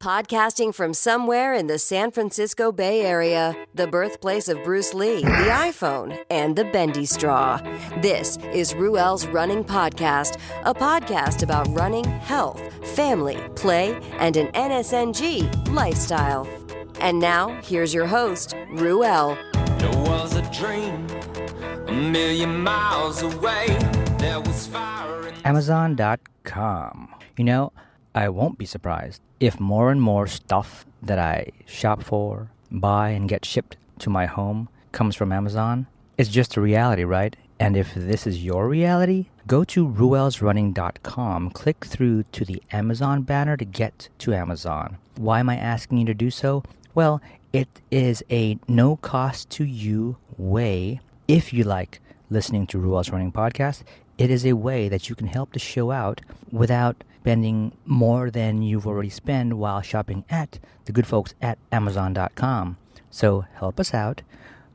Podcasting from somewhere in the San Francisco Bay Area, the birthplace of Bruce Lee, the iPhone, and the bendy straw. This is Ruel's Running Podcast, a podcast about running, health, family, play, and an NSNG lifestyle. And now, here's your host, Ruel. There was a dream a million miles away. There was fire in Amazon.com. You know, I won't be surprised if more and more stuff that I shop for, buy, and get shipped to my home comes from Amazon. It's just a reality, right? And if this is your reality, go to ruelsrunning.com, click through to the Amazon banner to get to Amazon. Why am I asking you to do so? Well, it is a no-cost-to-you way. If you like listening to Ruel's Running Podcast, it is a way that you can help the show out without spending more than you've already spent while shopping at the good folks at Amazon.com. So help us out.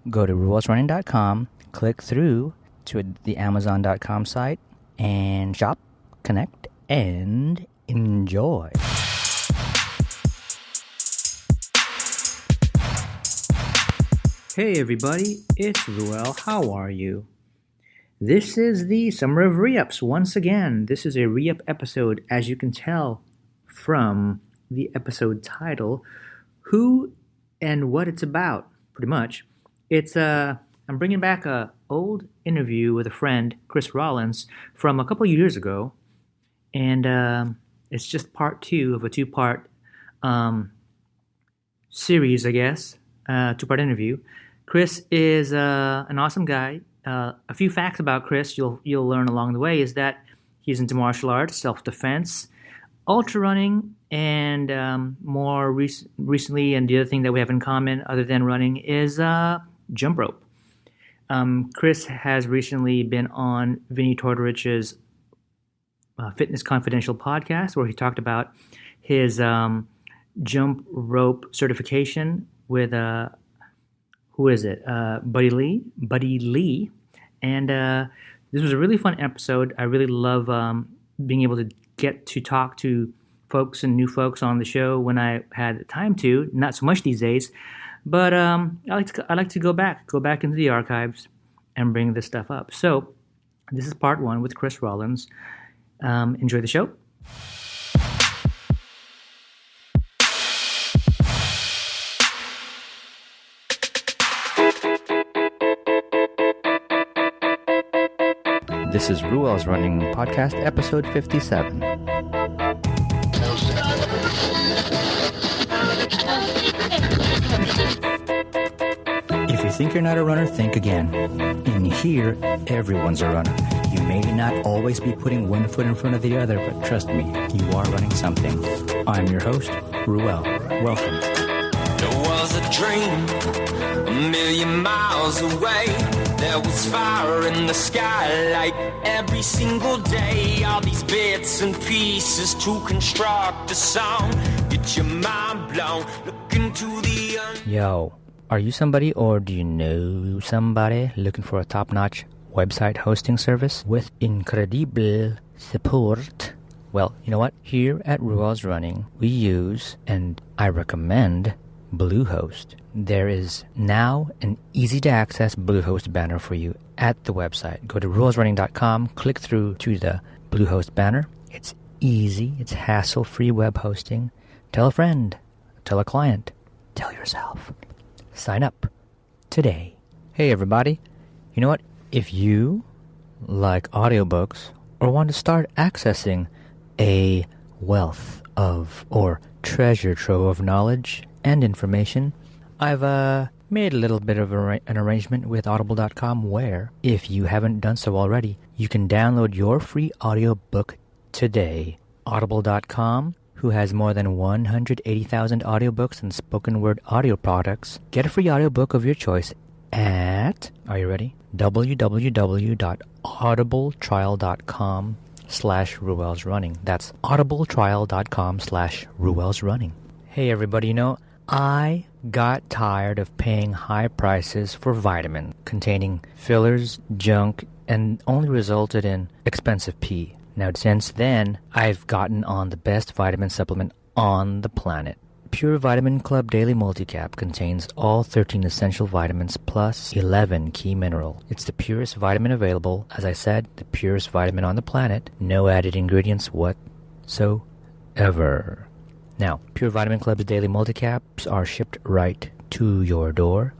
Go to ruelsrunning.com, click through to the Amazon.com site, and shop, connect, and enjoy. Hey everybody, it's Ruel. How are you? This is the Summer of Re-Ups once again. This is a Re-Up episode, as you can tell from the episode title, who and what it's about, pretty much. It's I'm bringing back a old interview with a friend, Chris Rawlins, from a couple years ago, and it's just part two of a two-part series, I guess, two-part interview. Chris is an awesome guy. A few facts about Chris you'll learn along the way is that he's into martial arts, self-defense, ultra running, and more recently, and the other thing that we have in common other than running is jump rope. Chris has recently been on Vinny Tortorich's Fitness Confidential podcast, where he talked about his jump rope certification with Buddy Lee. And this was a really fun episode. I really love being able to get to talk to folks and new folks on the show when I had time to. Not so much these days, but I like to go back into the archives and bring this stuff up. So this is part one with Chris Rawlins. Enjoy the show. This is Ruel's Running Podcast, episode 57. If you think you're not a runner, think again. In here, everyone's a runner. You may not always be putting one foot in front of the other, but trust me, you are running something. I'm your host, Ruel. Welcome. There was a dream a million miles away. There was fire in the sky like every single day. All these bits and pieces to construct a song. Get your mind blown. Look into the Yo, are you somebody or do you know somebody looking for a top-notch website hosting service with incredible support? Well, you know what? Here at Ruel's Running, we use and I recommend Bluehost. There is now an easy-to-access Bluehost banner for you at the website. Go to ruelsrunning.com, click through to the Bluehost banner. It's easy, it's hassle-free web hosting. Tell a friend, tell a client, tell yourself. Sign up today. Hey everybody, you know what? If you like audiobooks or want to start accessing a wealth of or treasure trove of knowledge and information, I've made a little bit of an arrangement with audible.com where, if you haven't done so already, you can download your free audiobook today. Audible.com, who has more than 180,000 audiobooks and spoken word audio products, get a free audiobook of your choice at, are you ready? www.audibletrial.com/RuelsRunning. That's audibletrial.com/RuelsRunning. Hey everybody, you know, I got tired of paying high prices for vitamin containing fillers, junk, and only resulted in expensive pee. Now, since then, I've gotten on the best vitamin supplement on the planet. Pure Vitamin Club Daily Multicap contains all 13 essential vitamins plus 11 key minerals. It's the purest vitamin available. As I said, the purest vitamin on the planet. No added ingredients whatsoever. Now, Pure Vitamin Club's Daily Multicaps are shipped right to your door.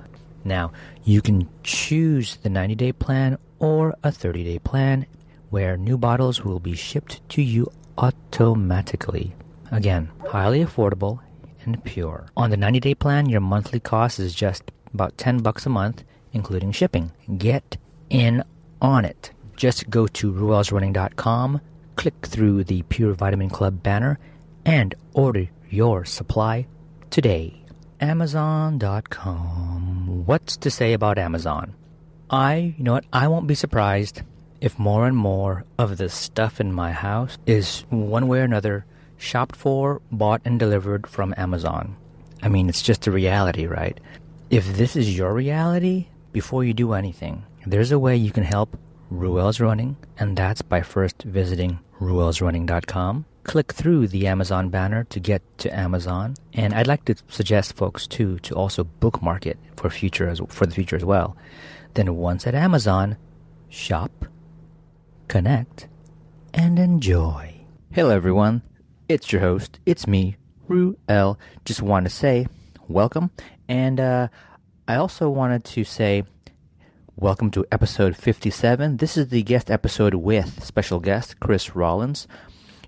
Now, you can choose the 90-day plan or a 30-day plan where new bottles will be shipped to you automatically. Again, highly affordable and pure. On the 90-day plan, your monthly cost is just about $10 a month, including shipping. Get in on it. Just go to RuelsRunning.com, click through the Pure Vitamin Club banner, and order your supply today. Amazon.com. What's to say about Amazon? I won't be surprised if more and more of the stuff in my house is one way or another shopped for, bought, and delivered from Amazon. I mean, it's just a reality, right? If this is your reality, before you do anything, there's a way you can help Ruel's Running, and that's by first visiting RuelsRunning.com. Click through the Amazon banner to get to Amazon, and I'd like to suggest folks too to also bookmark it for the future as well. Then once at Amazon, shop, connect, and enjoy. Hello everyone. It's your host. It's me, Ruel. Just wanted to say welcome. And I also wanted to say welcome to episode 57. This is the guest episode with special guest Chris Rawlins.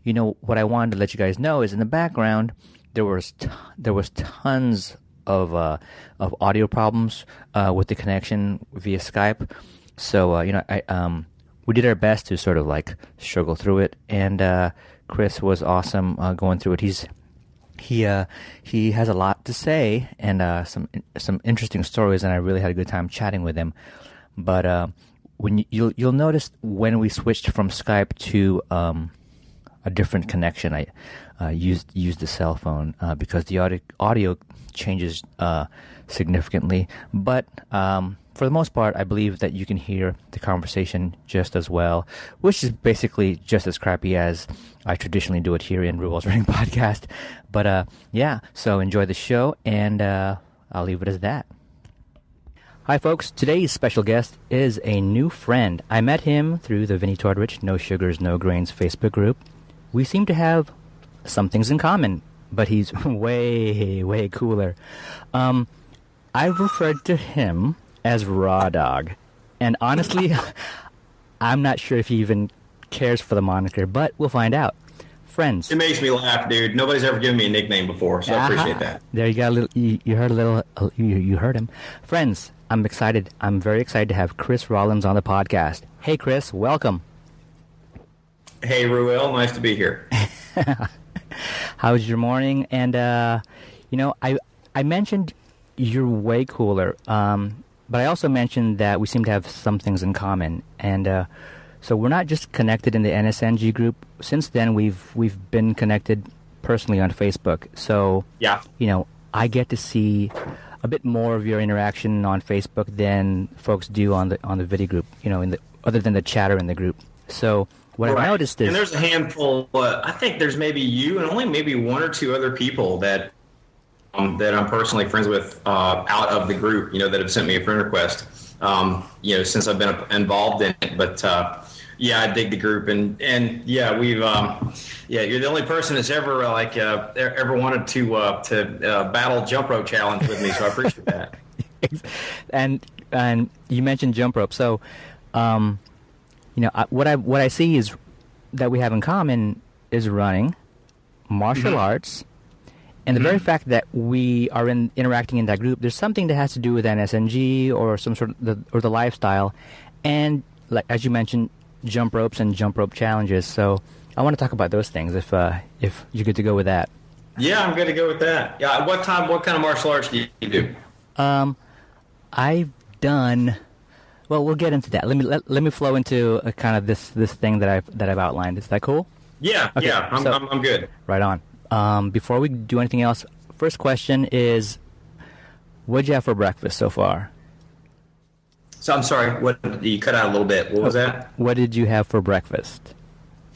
You know, what I wanted to let you guys know is in the background, there was tons of audio problems with the connection via Skype. So, we did our best to sort of like struggle through it. And Chris was awesome going through it. He has a lot to say and some interesting stories, and I really had a good time chatting with him. But when you'll notice when we switched from Skype to a different connection, I used the cell phone because the audio changes significantly. But for the most part, I believe that you can hear the conversation just as well, which is basically just as crappy as I traditionally do it here in Ruel's Running Podcast. But so enjoy the show, and I'll leave it as that. Hi, folks. Today's special guest is a new friend. I met him through the Vinnie Tordrich No Sugars, No Grains Facebook group. We seem to have some things in common, but he's way, way cooler. I've referred to him as Raw Dog, and honestly, I'm not sure if he even cares for the moniker, but we'll find out. Friends. It makes me laugh, dude. Nobody's ever given me a nickname before, so I appreciate that. There you go. You heard a little. You heard him. Friends, I'm excited. I'm very excited to have Chris Rawlins on the podcast. Hey, Chris, welcome. Hey, Ruel. Nice to be here. How's your morning? And, I mentioned you're way cooler, but I also mentioned that we seem to have some things in common. And so we're not just connected in the NSNG group. Since then, we've been connected personally on Facebook. So, yeah, I get to see a bit more of your interaction on Facebook than folks do on the video group, other than the chatter in the group. So what I've noticed is... And there's a handful, I think there's maybe you and only maybe one or two other people that I'm personally friends with out of the group, that have sent me a friend request, since I've been involved in it. But, I dig the group. And we've, you're the only person that's ever, ever wanted to battle jump rope challenge with me, so I appreciate that. And you mentioned jump rope. So, what I see is that we have in common is running, martial arts, and the very fact that we are interacting in that group. There's something that has to do with NSNG or some sort of the lifestyle, and like as you mentioned, jump ropes and jump rope challenges. So I want to talk about those things if you're good to go with that. Yeah, I'm good to go with that. Yeah, what kind of martial arts do you do? I've done. Well, we'll get into that. Let me flow into a kind of this thing that I've outlined. Is that cool? Yeah, okay. Yeah, I'm good. Right on. Before we do anything else, first question is, what'd you have for breakfast so far? So I'm sorry, what you cut out a little bit. What was that? What did you have for breakfast?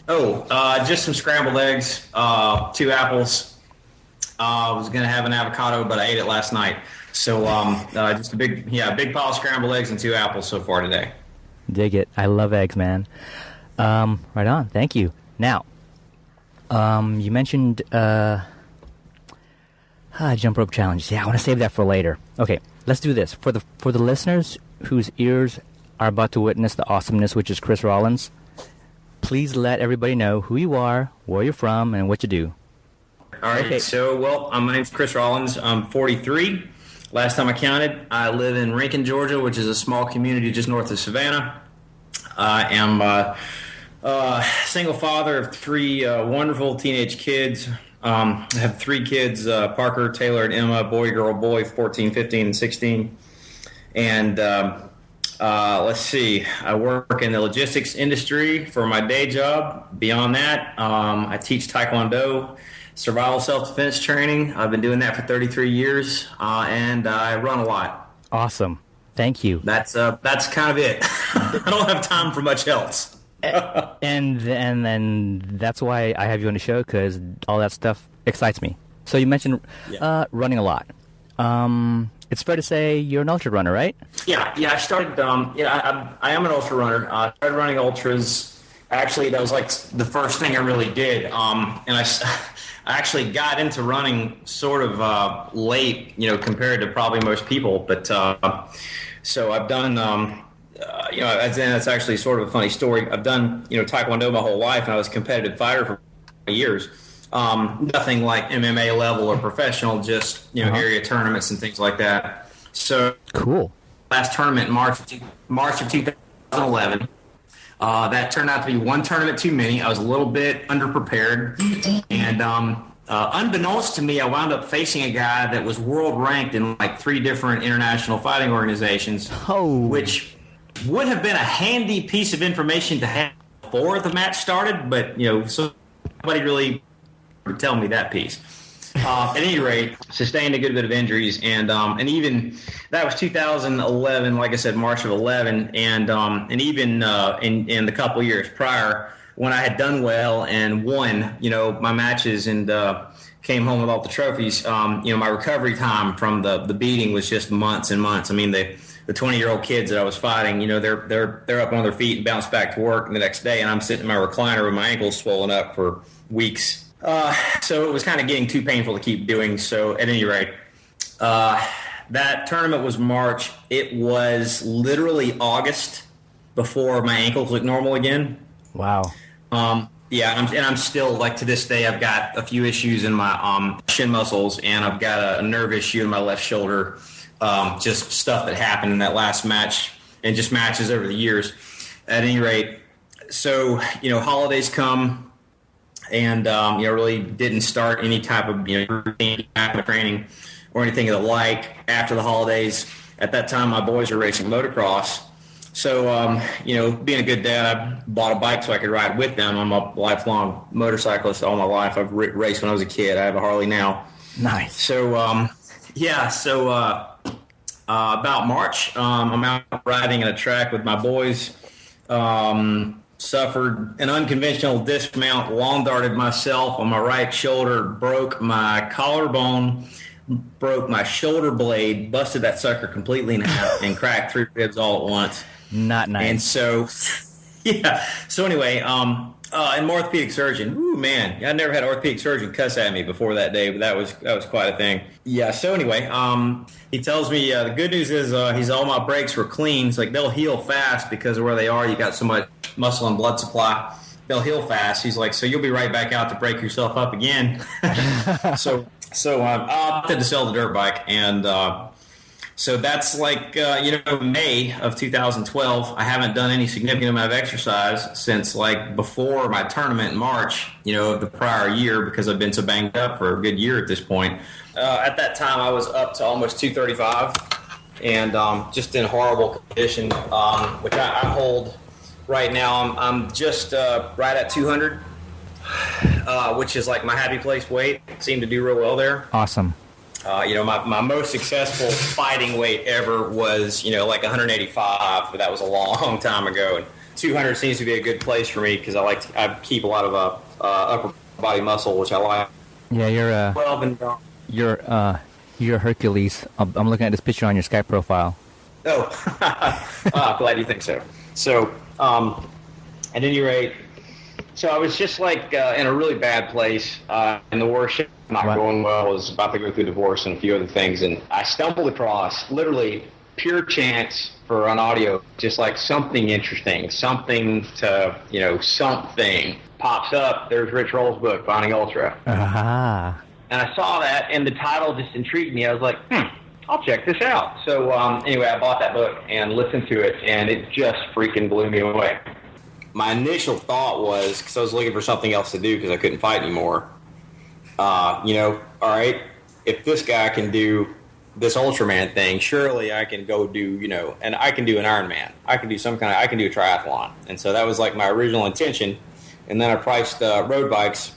Oh, just some scrambled eggs, 2 apples, I was going to have an avocado, but I ate it last night. So just a big pile of scrambled eggs and 2 apples so far today. Dig it. I love eggs, man. Right on. Thank you. Now, you mentioned jump rope challenge. Yeah, I want to save that for later. Okay, let's do this. For the listeners whose ears are about to witness the awesomeness, which is Chris Rawlins, please let everybody know who you are, where you're from, and what you do. All right. Okay. So, my name's Chris Rawlins. I'm 43. Last time I counted, I live in Rankin, Georgia, which is a small community just north of Savannah. I am a single father of 3 wonderful teenage kids. I have 3 kids, Parker, Taylor, and Emma, boy, girl, boy, 14, 15, and 16. And let's see, I work in the logistics industry for my day job. Beyond that, I teach Taekwondo, survival self-defense training. I've been doing that for 33 years, and I run a lot. Awesome. Thank you. That's kind of it. I don't have time for much else. and then that's why I have you on the show, because all that stuff excites me. So you mentioned running a lot. It's fair to say you're an ultra runner, right? Yeah. I started. I am an ultra runner. I started running ultras. Actually, that was like the first thing I really did. And I actually got into running sort of late, compared to probably most people. But so I've done. That's actually sort of a funny story. I've done, Taekwondo my whole life, and I was a competitive fighter for years. Nothing like MMA level or professional, just, area tournaments and things like that. So cool. Last tournament in March of 2011. That turned out to be one tournament too many. I was a little bit underprepared. And unbeknownst to me, I wound up facing a guy that was world ranked in like 3 different international fighting organizations, which would have been a handy piece of information to have before the match started, but so nobody really would tell me that piece. At any rate, sustained a good bit of injuries, and even that was 2011, like I said, March of 11, and even in the couple years prior, when I had done well and won, my matches and came home with all the trophies, my recovery time from the beating was just months and months. I mean, the 20-year-old kids that I was fighting, they're up on their feet and bounce back to work the next day, and I'm sitting in my recliner with my ankles swollen up for weeks. So it was kind of getting too painful to keep doing. So at any rate, that tournament was March. It was literally August before my ankles looked normal again. Wow. I'm still, like, to this day, I've got a few issues in my shin muscles, and I've got a nerve issue in my left shoulder. Just stuff that happened in that last match and just matches over the years. At any rate, so, holidays come, and, really didn't start any type of, routine training or anything of the like after the holidays. At that time, my boys were racing motocross. So, being a good dad, I bought a bike so I could ride with them. I'm a lifelong motorcyclist all my life. I've raced when I was a kid. I have a Harley now. Nice. So, about March, I'm out riding at a track with my boys. Suffered an unconventional dismount, lawn darted myself on my right shoulder, broke my collarbone, broke my shoulder blade, busted that sucker completely in half, and cracked 3 ribs all at once. Not nice. And so, So anyway, an orthopedic surgeon. Ooh, man, I never had an orthopedic surgeon cuss at me before that day, but that was quite a thing. Yeah. So anyway, he tells me the good news is all my breaks were clean. It's like they'll heal fast because of where they are. You got so much muscle and blood supply. They'll heal fast. He's like, so you'll be right back out to break yourself up again. So I opted to sell the dirt bike, and so that's like May of 2012. I haven't done any significant amount of exercise since like before my tournament in March, of the prior year, because I've been so banged up for a good year at this point. At that time, I was up to almost 235, and just in horrible condition, which I hold. Right now, I'm just right at 200, which is like my happy place weight. Seem to do real well there. Awesome. My most successful fighting weight ever was, like 185, but that was a long time ago. And 200 seems to be a good place for me because I keep a lot of upper body muscle, which I like. Yeah, 12 and you're Hercules. I'm looking at this picture on your Skype profile. Oh, glad you think so. So, at any rate, so I was just like in a really bad place, and the worst shit not going well. Was about to go through divorce and a few other things, and I stumbled across, literally pure chance for an audio, just like something interesting, something to, something pops up. There's Rich Roll's book, Finding Ultra. Aha. And I saw that, and the title just intrigued me. I was like, I'll check this out. So anyway, I bought that book and listened to it, and it just freaking blew me away. My initial thought was, because I was looking for something else to do because I couldn't fight anymore, all right, if this guy can do this Ultraman thing, surely I can go do, and I can do an Ironman. I can do I can do a triathlon. And so that was like my original intention. And then I priced road bikes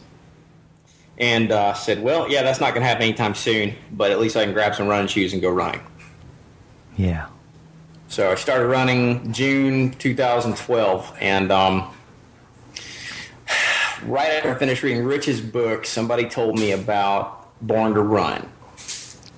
and said, well, yeah, that's not going to happen anytime soon, but at least I can grab some running shoes and go running. Yeah. So I started running June 2012, and right after I finished reading Rich's book, somebody told me about Born to Run.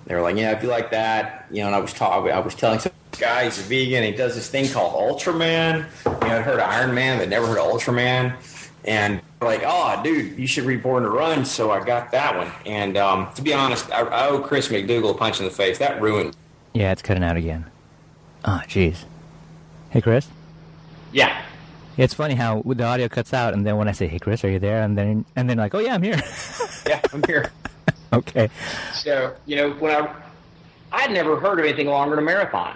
They were like, yeah, if you like that, and I was telling some guy, he's a vegan, he does this thing called Ultraman. I'd heard of Iron Man, but never heard of Ultraman. And like, oh, dude, you should read Born to Run. So I got that one. And to be honest, I owe Chris McDougall a punch in the face. That ruined. Yeah, it's cutting out again. Oh, jeez. Hey, Chris? Yeah. It's funny how the audio cuts out, and then when I say, hey, Chris, are you there? And then like, oh, yeah, I'm here. Yeah, I'm here. Okay. So, when I had never heard of anything longer than a marathon.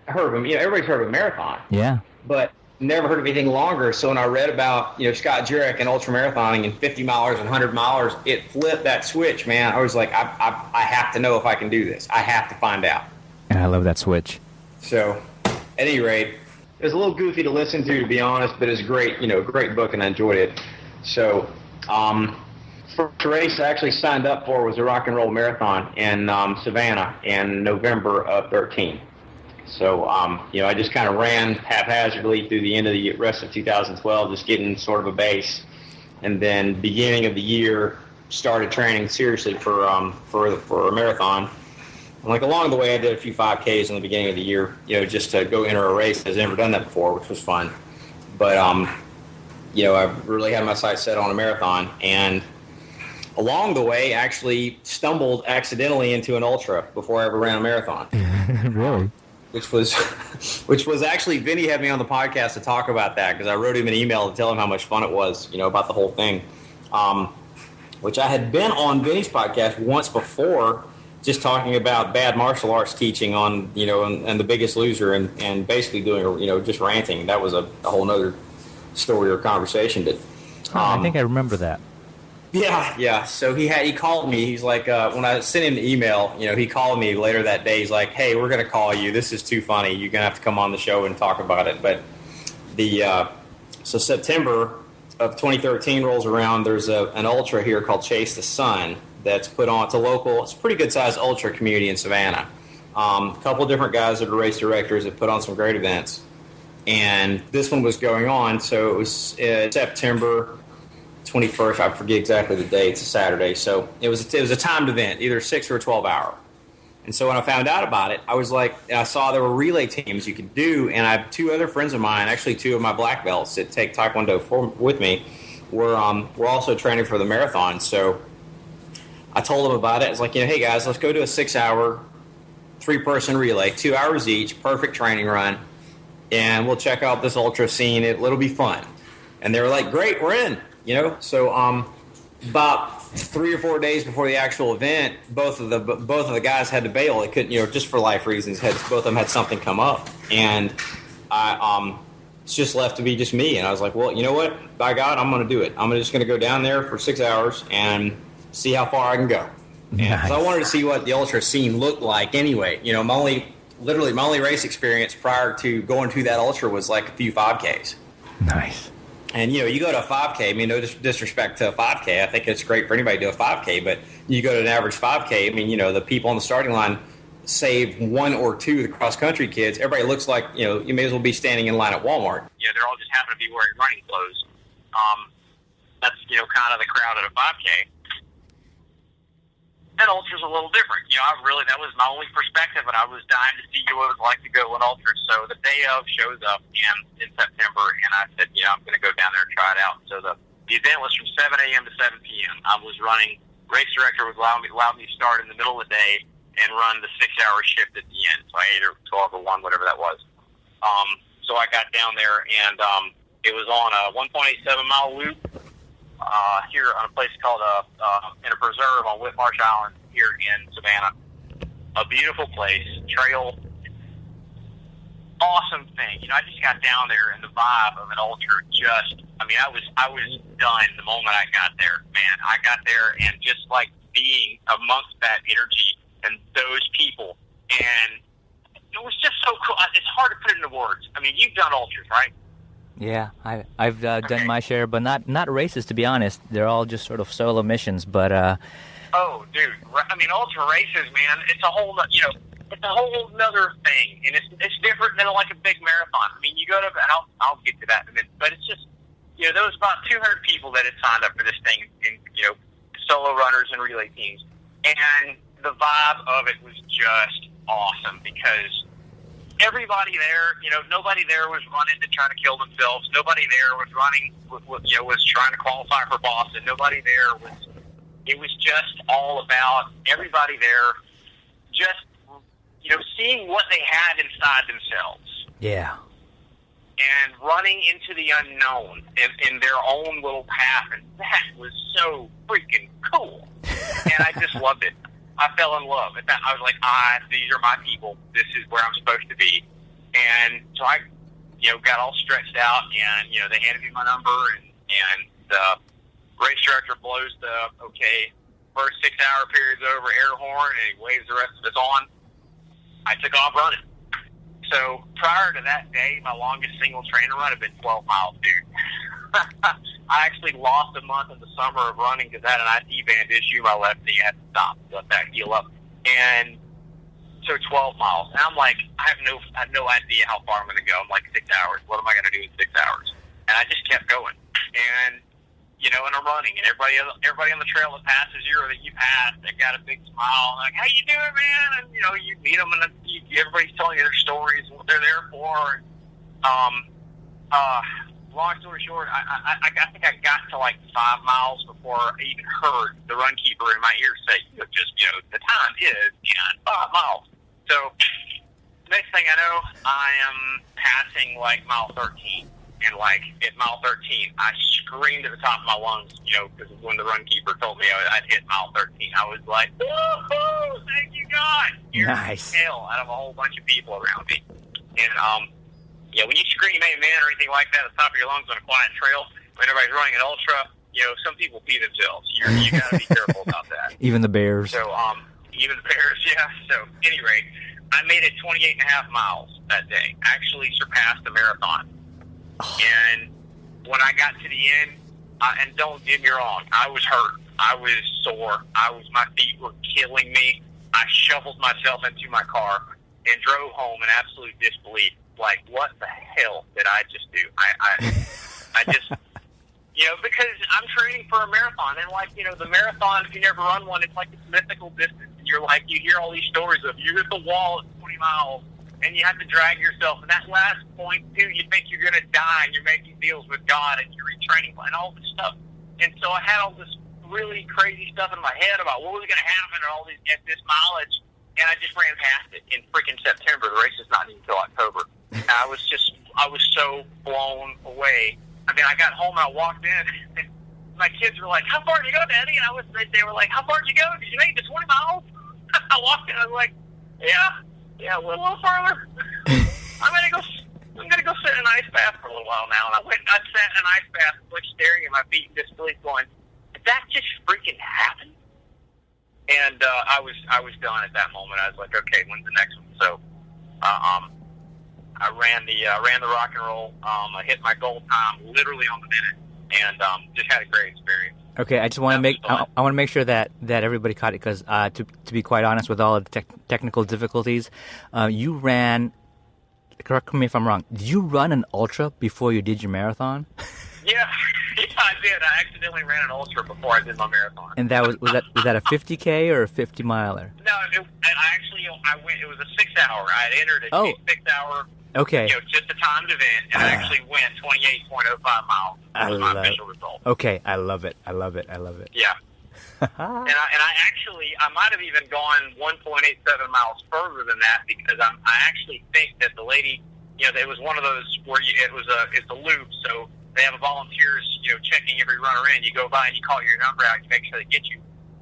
I heard of them, everybody's heard of a marathon. Yeah. But never heard of anything longer. So when I read about, Scott Jurek and ultramarathoning and 50 milers and 100 milers, it flipped that switch, man. I was like, I have to know if I can do this. I have to find out. And I love that switch. So, at any rate, it was a little goofy to listen to be honest, but it's great, great book, and I enjoyed it. So, first race I actually signed up for was a rock and roll marathon in Savannah in November of 13. So, I just kind of ran haphazardly through the end of the rest of 2012, just getting sort of a base. And then beginning of the year, started training seriously for a marathon. And like along the way, I did a few 5Ks in the beginning of the year, just to go enter a race. I've never done that before, which was fun. But, I really had my sights set on a marathon. And along the way, actually stumbled accidentally into an ultra before I ever ran a marathon. Really? Which was actually, Vinny had me on the podcast to talk about that, because I wrote him an email to tell him how much fun it was, about the whole thing. Which I had been on Vinny's podcast once before, just talking about bad martial arts teaching on, and The Biggest Loser, and basically doing, just ranting. That was a whole nother story or conversation. But I think I remember that. Yeah. So he called me. He's like, when I sent him the email, he called me later that day. He's like, hey, we're going to call you. This is too funny. You're going to have to come on the show and talk about it. But so September of 2013 rolls around. There's an ultra here called Chase the Sun that's put on. It's a pretty good sized ultra community in Savannah. A couple different guys that are race directors that put on some great events. And this one was going on. So it was September 21st, I forget exactly the day. It's a Saturday, so it was a timed event, either 6 or 12 hour. And so when I found out about it, I was like, I saw there were relay teams you could do, and I have two other friends of mine, actually two of my black belts that take Taekwondo with me, were also training for the marathon. So I told them about it. I was like, hey guys, let's go do a 6-hour, 3-person relay, 2 hours each, perfect training run, and we'll check out this ultra scene. It'll be fun. And they were like, great, we're in. So about 3 or 4 days before the actual event, both of the guys had to bail. They couldn't, just for life reasons. Both of them had something come up, and it's just left to be just me. And I was like, well, you know what? By God, I'm going to do it. I'm just going to go down there for 6 hours and see how far I can go. Nice. So I wanted to see what the ultra scene looked like. Anyway, my only race experience prior to going to that ultra was like a few 5Ks. Nice. And, you go to a 5K, I mean, no disrespect to a 5K. I think it's great for anybody to do a 5K, but you go to an average 5K, I mean, the people on the starting line, save 1 or 2 of the cross-country kids, everybody looks like, you may as well be standing in line at Walmart. Yeah, they're all just happen to be wearing running clothes. That's, kind of the crowd at a 5K. an ultra's a little different. That was my only perspective, and I was dying to see what it was like to go an ultra. So the day of shows up in September, and I said, I'm going to go down there and try it out. So the event was from 7 a.m. to 7 p.m. I was running. Race director was allowed me to start in the middle of the day and run the 6-hour shift at the end. So 8 or 12 or 1, whatever that was. So I got down there, and it was on a 1.87-mile loop here on a place called in a preserve on Whitmarsh Island here in Savannah. A beautiful place, trail, awesome thing. I just got down there, and the vibe of an ultra I was done the moment I got there. Man, I got there, and just like being amongst that energy and those people, and it was just so cool. It's hard to put it into words. You've done ultras, right? Yeah, I've done my share, but not races, to be honest. They're all just sort of solo missions, but... Oh, dude. Ultra races, man, it's a whole, it's a whole nother thing, and it's different than like a big marathon. You go to, and I'll get to that in a minute, but it's just, there was about 200 people that had signed up for this thing, and, solo runners and relay teams, and the vibe of it was just awesome, because everybody there, nobody there was running to try to kill themselves. Nobody there was running, was trying to qualify for Boston. Nobody there was, it was just all about everybody there just, seeing what they had inside themselves. Yeah. And running into the unknown in their own little path. And that was so freaking cool. And I just loved it. I fell in love. I was like, these are my people. This is where I'm supposed to be. And so I, got all stretched out, and, they handed me my number, and the race director blows the, first 6-hour period's over, air horn, and he waves the rest of us on. I took off running. So prior to that day, my longest single trainer run had been 12 miles, dude. I actually lost a month in the summer of running because I had an IT band issue. My left knee had to stop, let that heal up. And so 12 miles. And I'm like, I have no idea how far I'm going to go. I'm like, 6 hours. What am I going to do in 6 hours? And I just kept going. And, and I'm running. And everybody on the trail that passes you or that you pass, they got a big smile. And like, how you doing, man? And, you meet them, and everybody's telling you their stories and what they're there for. Long story short, I think I got to like 5 miles before I even heard the run keeper in my ear say, the time is 5 miles. So next thing I know, I am passing like mile 13. And like at mile 13, I screamed at the top of my lungs, because when the run keeper told me I'd hit mile 13, I was like, woohoo, thank you, God. Nice. Hell out of a whole bunch of people around me. And, when you scream amen or anything like that at the top of your lungs on a quiet trail, when everybody's running an ultra, some people pee themselves. You got to be careful about that. Even the bears. So, even the bears, yeah. So, anyway, I made it 28 and a half miles that day. Actually surpassed the marathon. And when I got to the end, and don't get me wrong, I was hurt. I was sore. My feet were killing me. I shoveled myself into my car and drove home in absolute disbelief. Like, what the hell did I just do? I just, because I'm training for a marathon. And, the marathon, if you never run one, it's like this mythical distance. And you're like, you hear all these stories of you hit the wall at 20 miles. And you have to drag yourself. And that last point, too, you think you're going to die, and you're making deals with God, and you're in training, and all this stuff. And so I had all this really crazy stuff in my head about what was going to happen at this mileage, and I just ran past it in freaking September. The race is not even until October. And I was so blown away. I got home, and I walked in, and my kids were like, how far did you go, Daddy? And they were like, how far did you go? Did you make it to 20 miles? I walked in, I was like, yeah, a little farther. I'm gonna go sit in an ice bath for a little while now. And I sat in an ice bath, like staring at my feet in disbelief, going, "Did that just freaking happen?" And I was done at that moment. I was like, "Okay, when's the next one?" So, I ran the rock and roll. I hit my goal time literally on the minute, and just had a great experience. Okay, I just want to I want to make sure that everybody caught it, because to be quite honest, with all of the technical difficulties, you ran. Correct me if I'm wrong. Did you run an ultra before you did your marathon? Yeah, I did. I accidentally ran an ultra before I did my marathon. And that was that a 50K or a 50 miler? No, I went. It was a 6 hour. I had entered a 6 hour. Okay. Just a timed event, and I actually went 28.05 miles. That was my official result. Okay, I love it. Yeah. and I might have even gone 1.87 miles further than that because I actually think that the lady, it was one of those where it's a loop, so they have volunteers, checking every runner in. You go by and you call your number out, you make sure they get you.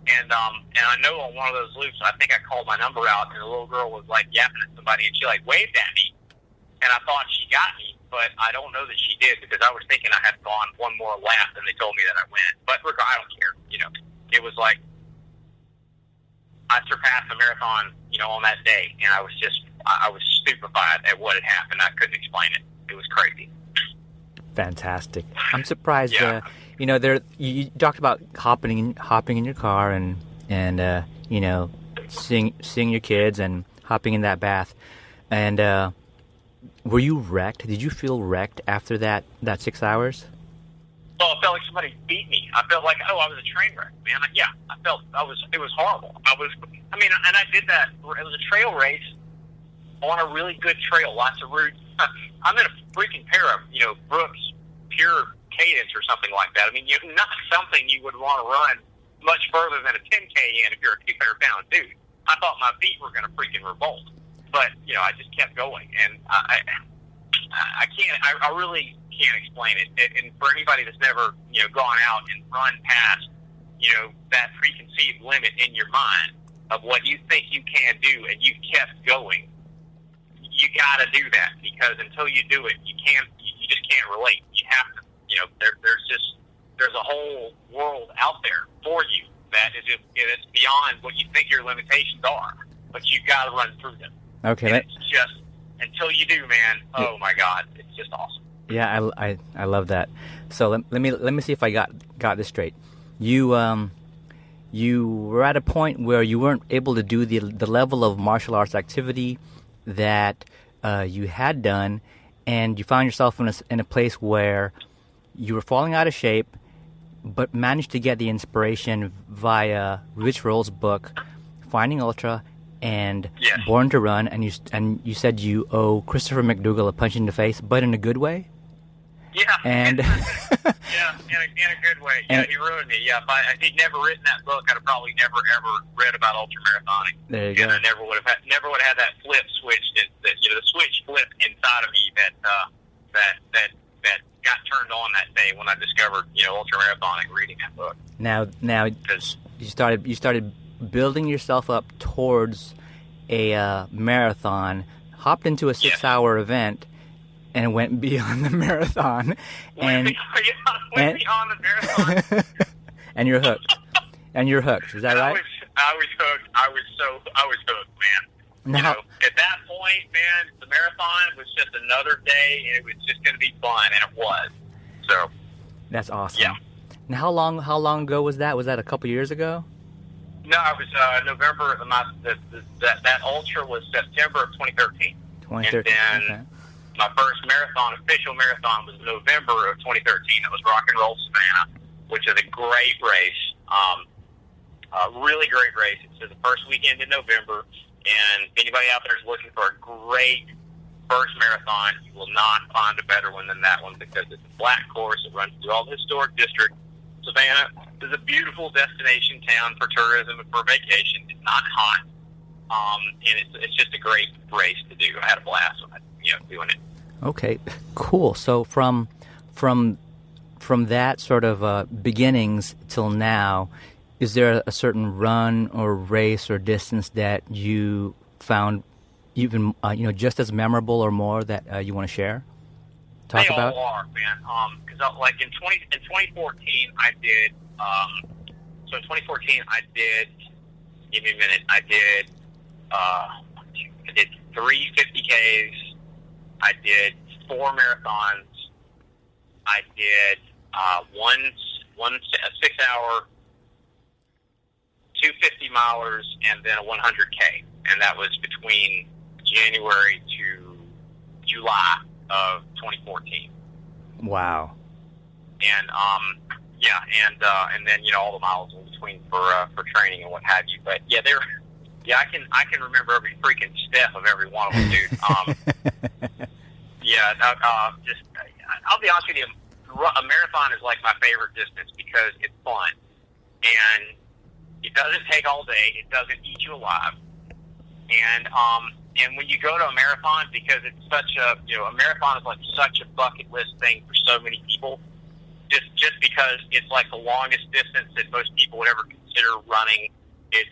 And I know on one of those loops, I think I called my number out, and the little girl was like yapping at somebody, and she like waved at me, and I thought she got me, but I don't know that she did because I was thinking I had gone one more lap, and they told me that I went. But I don't care, It was like I surpassed the marathon, on that day, and I was stupefied at what had happened. I couldn't explain it. It was crazy. Fantastic. I'm surprised. Yeah. You talked about hopping in your car and seeing your kids and hopping in that bath. And were you wrecked? Did you feel wrecked after that 6 hours? Well, it felt like somebody beat me. I felt like, I was a train wreck, man. It was horrible. And I did that. It was a trail race on a really good trail, lots of routes. I'm in a freaking pair of, Brooks Pure Cadence or something like that. Not something you would want to run much further than a 10K in if you're a 200-pound dude. I thought my feet were going to freaking revolt. But, I just kept going. And I really can't explain it. And for anybody that's never, gone out and run past, that preconceived limit in your mind of what you think you can do and you kept going, you got to do that because until you do it, you just can't relate. You have to, there's a whole world out there for you that is it's beyond what you think your limitations are, but you got to run through them. Okay. And it's just until you do, man. Oh my God, it's just awesome. Yeah, I love that. So let me see if I got this straight. You were at a point where you weren't able to do the level of martial arts activity that you had done, and you found yourself in a place where you were falling out of shape, but managed to get the inspiration via Rich Roll's book, Finding Ultra, and Yes. Born to Run, and you said you owe Christopher McDougall a punch in the face, but in a good way. Yeah. And yeah, in a good way. Yeah, he ruined me. Yeah, if he'd never written that book, I'd have probably never ever read about ultramarathoning. There you go. And I never would have had that flip switch that the switch flipped inside of me that got turned on that day when I discovered ultramarathoning reading that book. Now you started building yourself up towards a marathon, hopped into a 6-hour event, and went beyond the marathon. Went beyond the marathon. And you're hooked. Is that right? I was hooked. I was hooked, man. Now, at that point, man, the marathon was just another day, and it was just going to be fun, and it was. So. That's awesome. Yeah. Now, how long ago was that? Was that a couple years ago? No, it was November. That ultra was September of 2013. 2013. And then my first official marathon, was November of 2013. It was Rock and Roll Savannah, which is a great race. A really great race. It's the first weekend in November, and if anybody out there is looking for a great first marathon, you will not find a better one than that one because it's a flat course. It runs through all the historic district. Savannah is a beautiful destination town for tourism and for vacation. It's not hot, and it's just a great race to do. I had a blast doing it. Okay, cool. So from that sort of beginnings till now, is there a certain run or race or distance that you found even just as memorable or more that you want to share? Talk they about? All are, man. Because like in 2014, I did. So in 2014, I did. Give me a minute. I did 3 50Ks. I did 4 marathons. I did a 6-hour, 2 50-milers, and then a 100K. And that was between January to July of 2014. Wow. And Yeah, and then all the miles in between for training and what have you. But yeah, I can remember every freaking step of every one of them, dude. Yeah, just I'll be honest with you, a marathon is like my favorite distance because it's fun and it doesn't take all day. It doesn't eat you alive, and when you go to a marathon, because it's such a a marathon is like such a bucket list thing for so many people. Just because it's like the longest distance that most people would ever consider running. It's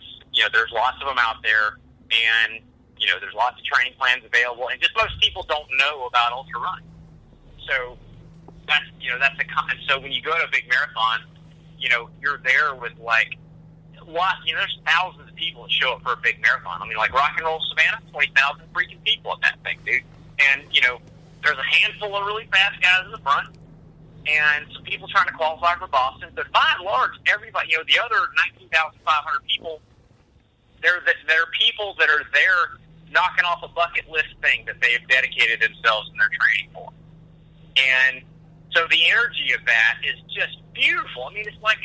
there's lots of them out there, and there's lots of training plans available, and just most people don't know about ultra running. So that's that's a con. So when you go to a big marathon, you're there with like there's thousands of people that show up for a big marathon. I mean, like Rock and Roll Savannah, 20,000 freaking people at that thing, dude. And there's a handful of really fast guys in the front, and some people trying to qualify for Boston. But by and large, everybody, the other 19,500 people, they're people that are there knocking off a bucket list thing that they've dedicated themselves in their training for. And so the energy of that is just beautiful. I mean, it's like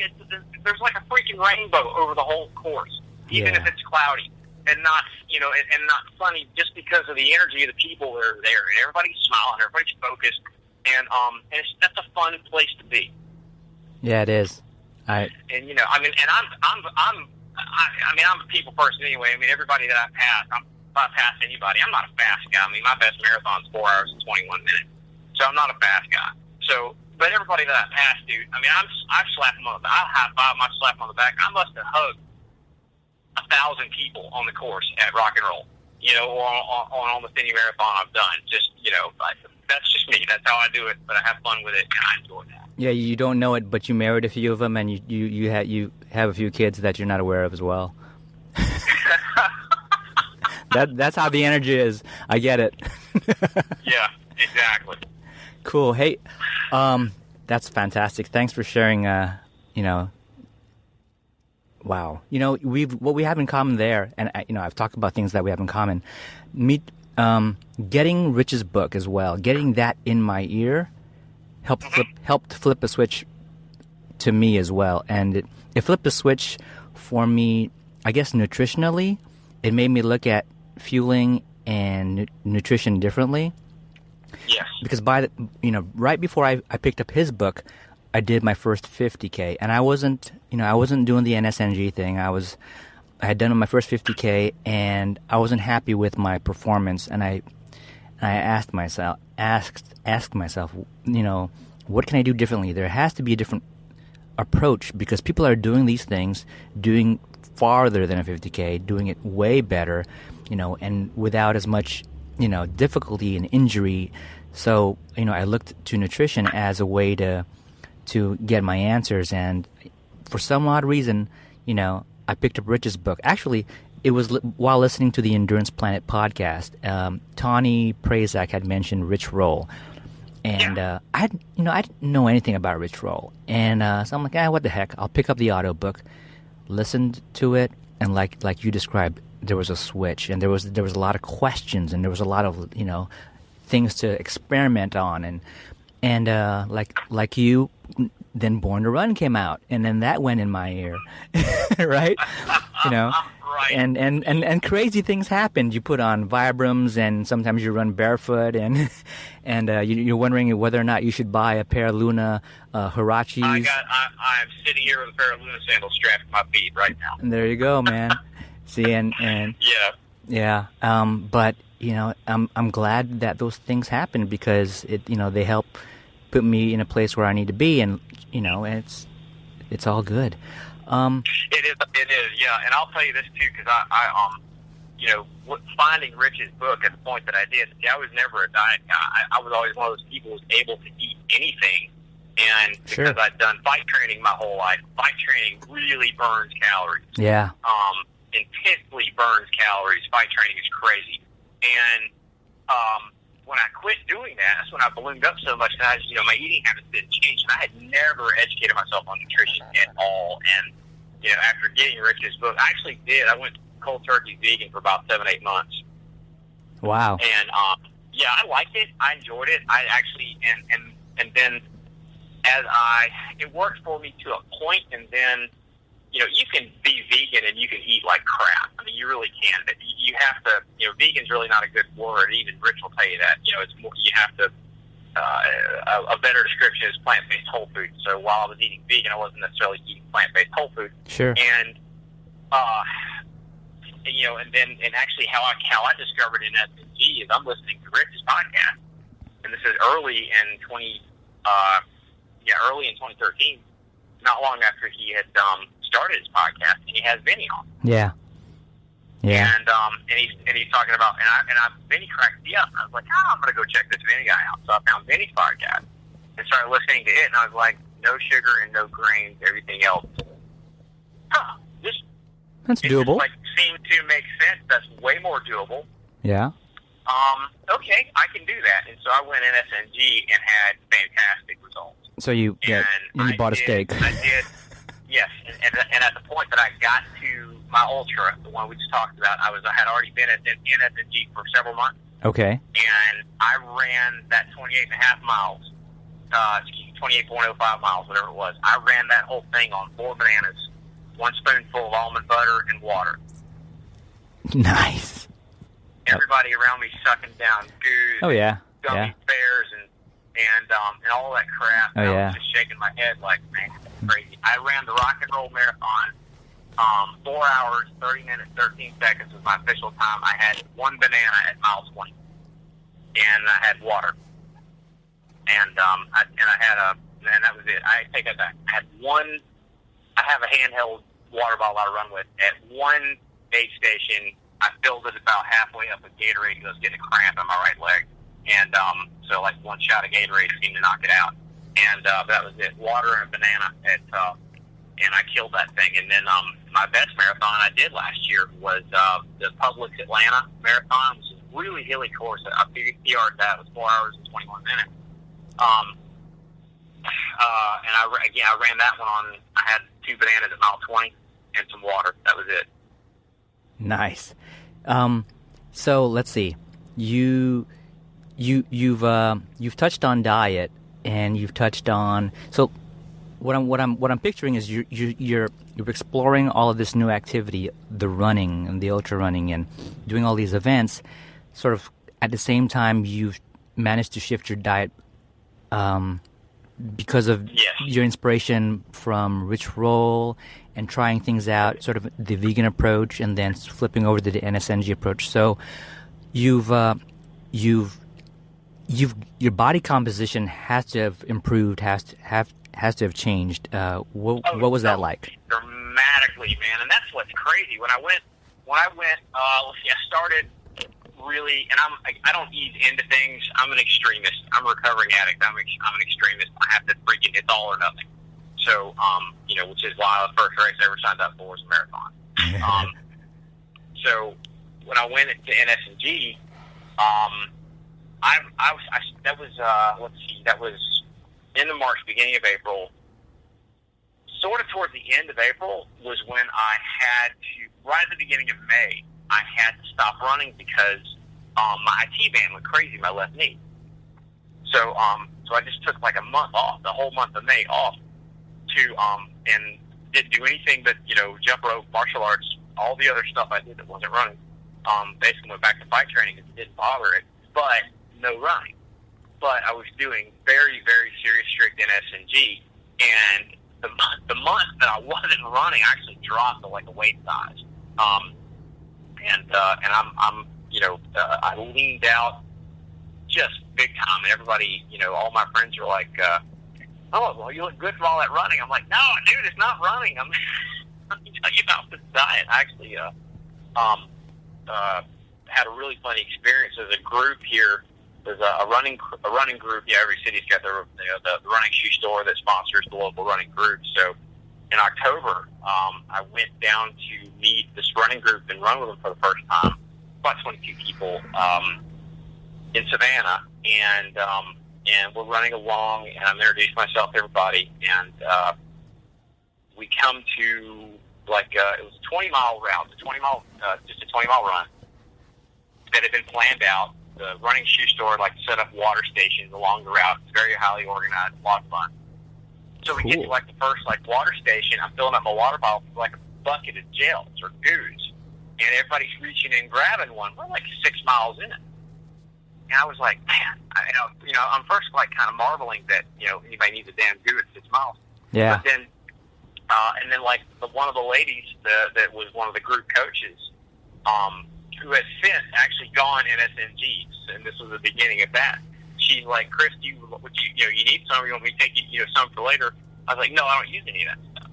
there's like a freaking rainbow over the whole course, even if it's cloudy and not and not sunny, just because of the energy of the people that are there. And everybody's smiling, everybody's focused, and that's a fun place to be. Yeah, it is. I'm a people person anyway. I mean, everybody that I pass, if I pass anybody, I'm not a fast guy. I mean, my best marathon's 4 hours and 21 minutes, so I'm not a fast guy. So, but everybody that I pass, dude, I mean, I slap them on the back. I high five them, I slap them on the back. I must have hugged 1,000 people on the course at Rock and Roll, or on almost any marathon I've done. Just, that's just me. That's how I do it, but I have fun with it, and I enjoy that. Yeah, you don't know it, but you married a few of them, and you have a few kids that you're not aware of as well. That's how the energy is. I get it. Yeah, exactly. Cool. Hey, that's fantastic. Thanks for sharing. Wow. What we have in common there, and I've talked about things that we have in common. Getting Rich's book as well, getting that in my ear, helped flip a switch to me as well, and it flipped a switch for me. I guess nutritionally, it made me look at fueling and nutrition differently. Yes. Because right before I picked up his book, I did my first 50K, and I wasn't doing the NSNG thing. I had done my first 50K, and I wasn't happy with my performance, and I asked myself, what can I do differently? There has to be a different approach, because people are doing these things, doing farther than a 50K, doing it way better, and without as much difficulty and injury. So, I looked to nutrition as a way to get my answers. And for some odd reason, I picked up Rich's book. Actually, it was while listening to the Endurance Planet podcast. Tawny Prazak had mentioned Rich Roll. And I didn't know anything about Rich Roll. And so I'm like, what the heck? I'll pick up the audio book, listened to it, and like you described, there was a switch, and there was a lot of questions, and there was a lot of things to experiment on, and like you, then Born to Run came out, and then that went in my ear, right? Right. And crazy things happened. You put on Vibrams, and sometimes you run barefoot, and you're wondering whether or not you should buy a pair of Luna Huaraches. I'm sitting here with a pair of Luna sandals strapped to my feet right now. And there you go, man. See, and yeah. But I'm glad that those things happened, because they help put me in a place where I need to be, and it's all good. It is, yeah. And I'll tell you this too, because I finding Rich's book at the point that I did, I was never a diet guy. I was always one of those people who was able to eat anything, and because I'd done fight training my whole life, fight training really burns calories. Yeah. Intensely burns calories. Fight training is crazy. And when I quit doing that, that's when I ballooned up so much that my eating habits didn't change. And I had never educated myself on nutrition at all. And after getting Rich's book, I actually did. I went cold turkey vegan for about 7-8 months. Wow. And I liked it. I enjoyed it. I actually and then it worked for me to a point, and then, you can be vegan and you can eat like crap. I mean, you really can. But you have to, vegan's really not a good word. Even Rich will tell you that. It's more, you have to, a better description is plant-based whole food. So while I was eating vegan, I wasn't necessarily eating plant-based whole food. Sure. And, and actually how I discovered NSNG is I'm listening to Rich's podcast. And this is early in 2013, not long after he had started his podcast, and he has Vinny on. Yeah. And he's talking about, Vinny cracked me up. I was like, I'm gonna go check this Vinny guy out. So I found Vinny's podcast and started listening to it, and I was like, no sugar and no grains, everything else. That's doable. Just, seemed to make sense. That's way more doable. Yeah. Okay, I can do that. And so I went NSNG and had fantastic results. So you bought a steak. I did, yes. And at the point that I got to my ultra, the one we just talked about, I had already been at NSNG for several months. Okay. And I ran that 28.5 miles, 28.05 miles, whatever it was. I ran that whole thing on 4 bananas, 1 spoonful of almond butter, and water. Nice. Everybody around me sucking down goose. Oh yeah. Gummy bears and all that crap. Oh, I yeah. was just shaking my head like, man, that's crazy. I ran the rock and roll marathon. 4 hours, 30 minutes, 13 seconds was my official time. I had 1 banana at mile 20, and I had water, and that was it. I take that back. I have a handheld water bottle I run with. At one aid station, I filled it about halfway up with Gatorade because I was getting a cramp in my right leg. And so 1 shot of Gatorade seemed to knock it out. And that was it, water and a banana. And I killed that thing. And then my best marathon I did last year was the Publix Atlanta Marathon, which is a really hilly course. I PR'd that. It was 4 hours and 21 minutes. And I ran that one on, I had 2 bananas at mile 20 and some water. That was it. Nice. So let's see. You've touched on diet, and you've touched on, so what I'm picturing is you're exploring all of this new activity, the running and the ultra running and doing all these events. Sort of at the same time, you've managed to shift your diet because of your inspiration from Rich Roll and trying things out, sort of the vegan approach, and then flipping over to the NSNG approach. So your body composition has to have improved, has to have changed. What was that like? Dramatically, man, and that's what's crazy. When I went, I started really, and I don't ease into things. I'm an extremist. I'm a recovering addict. I'm an extremist. I have to freaking, it's all or nothing. So, which is why the first race I ever signed up for was a marathon. So when I went to NSNG, that was end of March, beginning of April. Sort of towards the end of April was when I had to, right at the beginning of May, I had to stop running because my IT band went crazy, my left knee. So I just took a month off, the whole month of May off, and didn't do anything but, jump rope, martial arts, all the other stuff I did that wasn't running. Basically went back to fight training because it didn't bother it, but no running. But I was doing very, very serious, strict NSNG, and the month that I wasn't running, I actually dropped to a weight size. I leaned out just big time, and everybody, all my friends were like, "Oh, well, you look good for all that running." I'm like, "No, dude, it's not running. Let me tell you about this diet." I actually had a really funny experience. There's a group here. There's a running group. Every city's got the running shoe store that sponsors the local running group. So in October, I went down to meet this running group and run with them for the first time. About 22 people in Savannah, and we're running along, and I'm introducing myself to everybody, and we come to it was a 20-mile route, just a 20-mile run that had been planned out. The running shoe store set up water stations along the route. It's very highly organized, a lot of fun. So we get to like the first like water station. I'm filling up my water bottle with like a bucket of gels or goos, and everybody's reaching in grabbing one. We're like 6 miles in it, and I was like, man, I'm first like kind of marveling that anybody needs a damn goo at 6 miles. Yeah. But then, and then like one of the ladies that was one of the group coaches, who had since actually gone NSNGs, and this was the beginning of that. She's like, Chris, you need some? You want me to take you some for later? I was like, no, I don't use any of that stuff.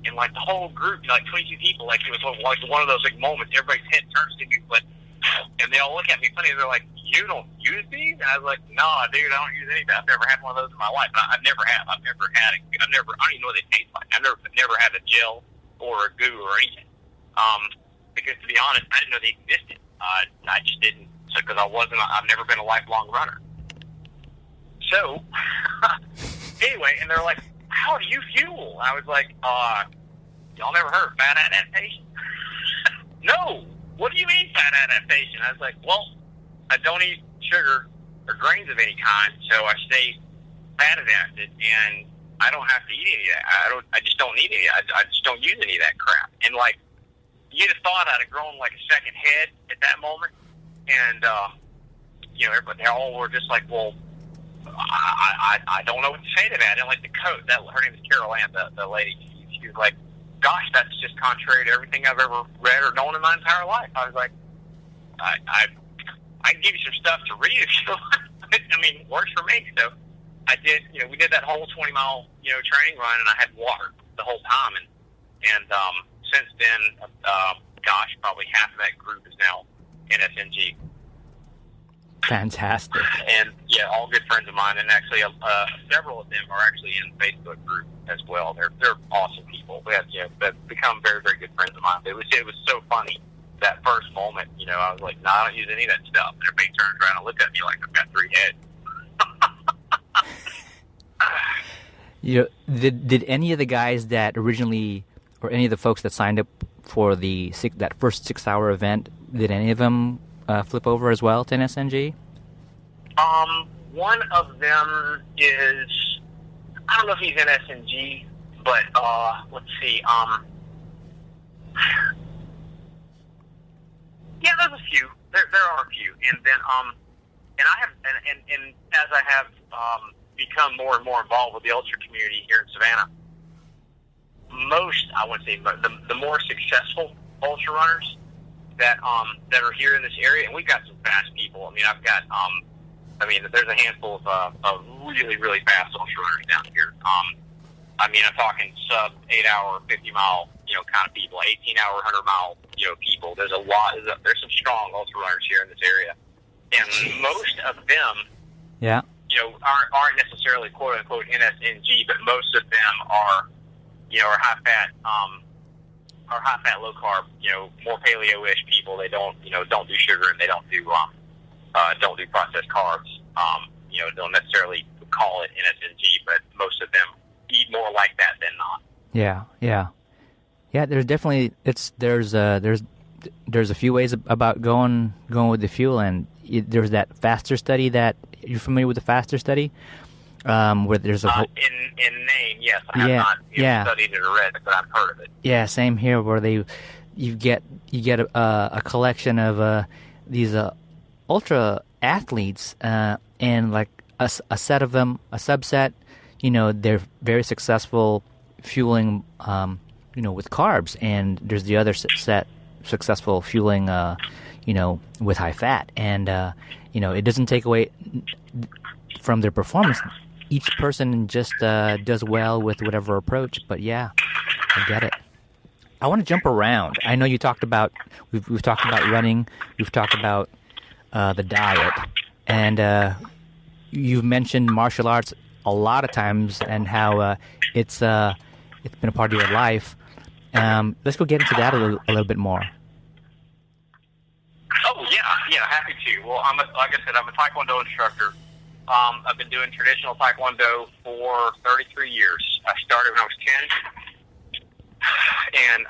And like the whole group, like 22 people, like it was like one of those like moments. Everybody's head turns to me, and they all look at me funny. They're like, you don't use these? And I was like, no, dude, I don't use any of that. I've never had one of those in my life. I've never had. I don't even know what they taste like. I've never had a gel or a goo or anything. Because to be honest, I didn't know they existed. I just didn't, because I've never been a lifelong runner. So, anyway, and they're like, how do you fuel? I was like, y'all never heard of fat adaptation? No. What do you mean fat adaptation? I was like, well, I don't eat sugar or grains of any kind, so I stay fat adapted, and I don't have to eat any of that. I just don't need any. I just don't use any of that crap. And like, you'd have thought I'd have grown like a second head at that moment, and everybody, they all were just like, well, I don't know what to say to that. And like the coach, her name is Carol Ann, the lady, she was like, gosh, that's just contrary to everything I've ever read or known in my entire life. I was like, I can give you some stuff to read if you want. I mean, works for me. So I did, we did that whole 20-mile, training run, and I had water the whole time. And since then, probably half of that group is now NSNG. Fantastic. And yeah, all good friends of mine, and actually several of them are actually in the Facebook group as well. They're awesome people. They've become very, very good friends of mine. It was so funny that first moment. I was like, no, I don't use any of that stuff. And everybody turns around and looked at me like I've got 3 heads. Did any of the guys that originally, or any of the folks that signed up for that first 6-hour event, did any of them flip over as well to NSNG? One of them is, I don't know if he's NSNG, but let's see. Yeah, there's a few. There are a few, and then and I have, and as I have become more and more involved with the ultra community here in Savannah, I wouldn't say, but the more successful ultra runners that are here in this area, and we've got some fast people. I mean, I've got there's a handful of really, really fast ultra runners down here. I'm talking sub 8-hour, 50-mile, kind of people, 18-hour, 100-mile, people. There's a lot. There's some strong ultra runners here in this area, and most of them, aren't necessarily quote unquote NSNG, but most of them are high fat, low carb, more paleo-ish people. They don't do sugar, and they don't do processed carbs. Don't necessarily call it NSNG, but most of them eat more like that than not. Yeah. There's definitely there's a few ways about going with the fuel, and there's that faster study. That you're familiar with the faster study, where there's a in name, yes, I have not studied it or read it, but I've heard of it. Yeah, same here. Where you get a collection of these ultra athletes, and like a set of them, a subset. They're very successful fueling, with carbs, and there's the other set successful fueling, with high fat, and it doesn't take away from their performance. Each person just does well with whatever approach, but yeah, I get it. I want to jump around. I know you talked about we've talked about running, we've talked about the diet, and you've mentioned martial arts a lot of times and how it's been a part of your life. Let's go get into that a little bit more. Oh yeah, happy to. Well, like I said, I'm a Taekwondo instructor. I've been doing traditional Taekwondo for 33 years. I started when I was 10, and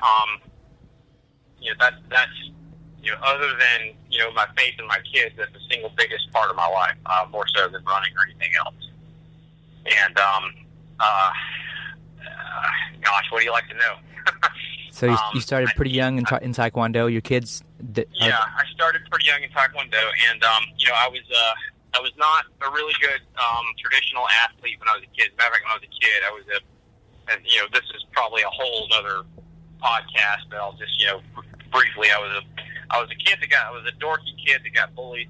that's other than my faith and my kids, that's the single biggest part of my life, more so than running or anything else. And Gosh, what do you like to know? So you started pretty young in Taekwondo. Your kids? Yeah, I started pretty young in Taekwondo, and I was not a really good traditional athlete when I was a kid. Matter of fact, when I was a kid, I was and this is probably a whole other podcast, but I'll just briefly, I was a dorky kid that got bullied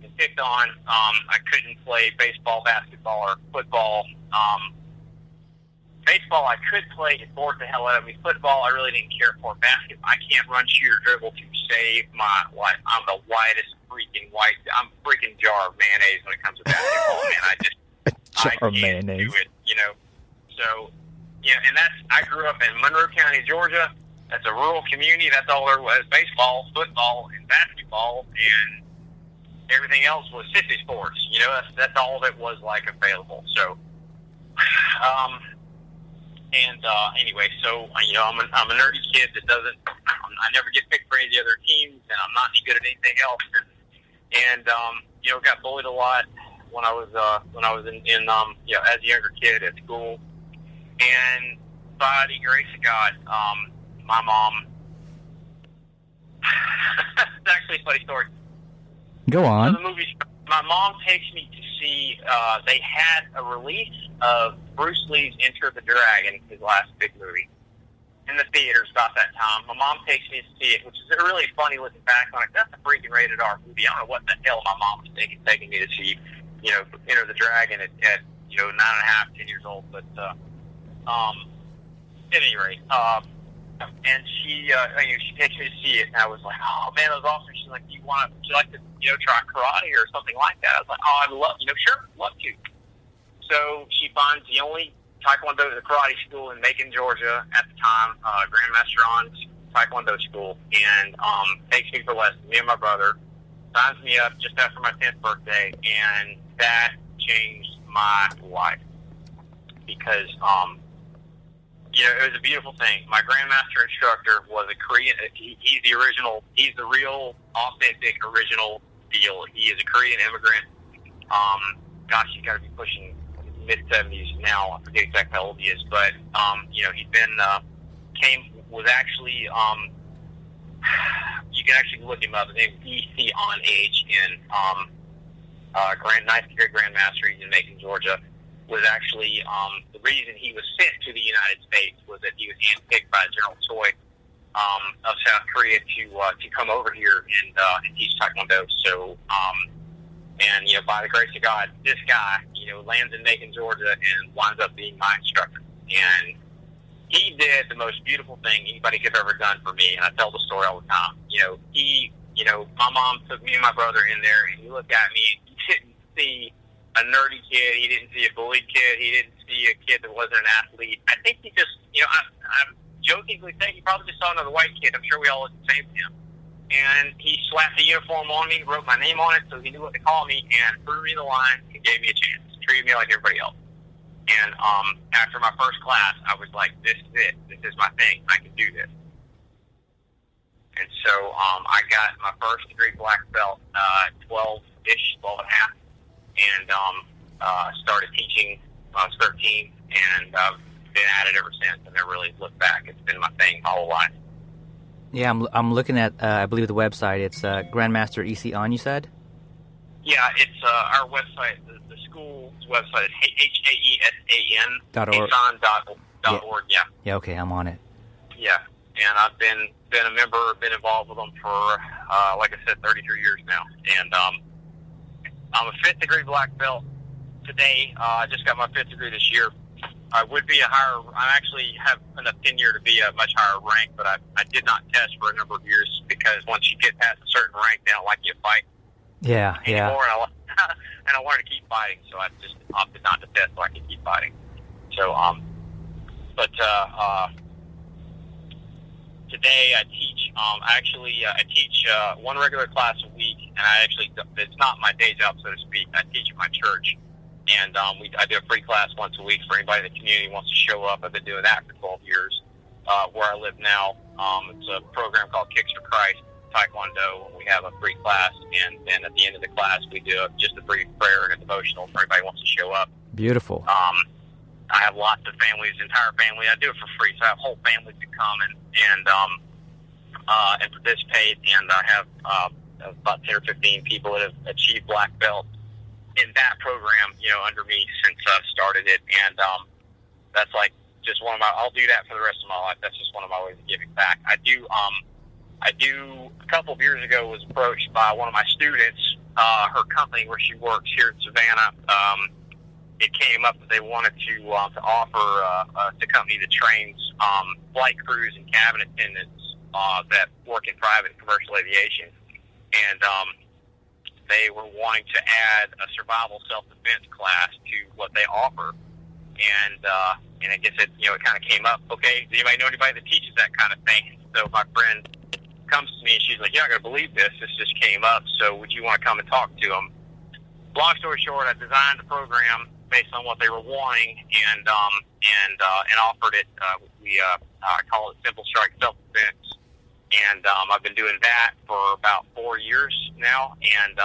and picked on. I couldn't play baseball, basketball, or football. Baseball, I could play. It bored the hell out of me. Football, I really didn't care for. Basketball, I can't run, shoot, or dribble to save my life. I'm the whitest freaking white. I'm a freaking jar of mayonnaise when it comes to basketball, man. I can't do it, So, and I grew up in Monroe County, Georgia. That's a rural community. That's all there was. Baseball, football, and basketball, and everything else was sissy sports. That's all that was available. So, anyway, so I'm a nerdy kid that doesn't. I never get picked for any of the other teams, and I'm not any good at anything else. And got bullied a lot when I was in as a younger kid at school. And by the grace of God, my mom. It's actually a funny story. Go on. So the movie. My mom takes me to see. They had a release of Bruce Lee's Enter the Dragon, his last big movie, in the theaters about that time. My mom takes me to see it, which is really funny looking back on it. That's a freaking rated R movie. I don't know what the hell my mom was thinking, taking me to see, Enter the Dragon at 9.5, 10 years old. But at any rate, and she takes me to see it, and I was like, oh man, that was awesome. She's like, would you like to, try karate or something like that? I was like, oh, I'd love, sure, love to. So she finds the only Taekwondo, the karate school in Macon, Georgia at the time, Grandmaster On's Taekwondo school, and takes me for lessons, me and my brother, signs me up just after my 10th birthday, and that changed my life because, it was a beautiful thing. My Grandmaster instructor was a Korean. He's the real, authentic, original deal. He is a Korean immigrant. Gosh, he's got to be pushing mid-70s now. I forget exactly how old he is, but, he's been, was actually, you can actually look him up. His name is E.C. on Age in, 9th grade Grandmaster. He's in Macon, Georgia. Was actually the reason he was sent to the United States was that he was handpicked by General Choi of South Korea to come over here and teach Taekwondo. So, by the grace of God, this guy, lands in Macon, Georgia, and winds up being my instructor. And he did the most beautiful thing anybody could have ever done for me. And I tell the story all the time. My mom took me and my brother in there, and he looked at me, and he didn't see a nerdy kid. He didn't see a bullied kid. He didn't see a kid that wasn't an athlete. I think he just, I'm jokingly saying he probably just saw another white kid. I'm sure we all looked the same to him. And he slapped the uniform on me, wrote my name on it so he knew what to call me, and threw me in the line and gave me a chance. Treated me like everybody else. And after my first class, I was like, this is it. This is my thing. I can do this. And so I got my first degree black belt, 12-ish, 12 and a half. And started teaching when I was 13, and I've been at it ever since. I never really looked back. It's been my thing my whole life. Yeah, I'm looking at, I believe, the website. It's Grandmaster E.C. On, you said? Yeah, it's our website. The school's website is HAESAN.org. Yeah. Yeah, okay, I'm on it. Yeah, and I've been a member, been involved with them for, like I said, 33 years now. And I'm a 5th degree black belt today. I just got my 5th degree this year. I would be I actually have enough tenure to be a much higher rank, but I did not test for a number of years because once you get past a certain rank, they don't like you to fight anymore. And I wanted to keep fighting, so I just opted not to test so I could keep fighting. So, today I teach, I teach one regular class a week, and it's not my day job, so to speak. I teach at my church, and I do a free class once a week for anybody in the community who wants to show up. I've been doing that for 12 years. Where I live now, it's a program called Kicks for Christ Taekwondo, and we have a free class, and then at the end of the class, we do just a brief prayer and a devotional for anybody who wants to show up. Beautiful. I have lots of families, entire family. I do it for free, so I have whole families that come and participate. And I have about 10 or 15 people that have achieved black belt in that program, under me since I started it. And that's like just one of my. I'll do that for the rest of my life. That's just one of my ways of giving back. I do. A couple of years ago, was approached by one of my students. Her company where she works here in Savannah. It came up that they wanted to offer a company that trains flight crews and cabin attendants that work in private and commercial aviation, and they were wanting to add a survival self-defense class to what they offer, and I guess it kind of came up. Okay, does anybody know anybody that teaches that kind of thing? So my friend comes to me and she's like, "You're not going to believe this. This just came up. So would you want to come and talk to them?" Long story short, I designed the program based on what they were wanting, and offered it. I call it Simple Strike Self-Defense, and I've been doing that for about 4 years now, and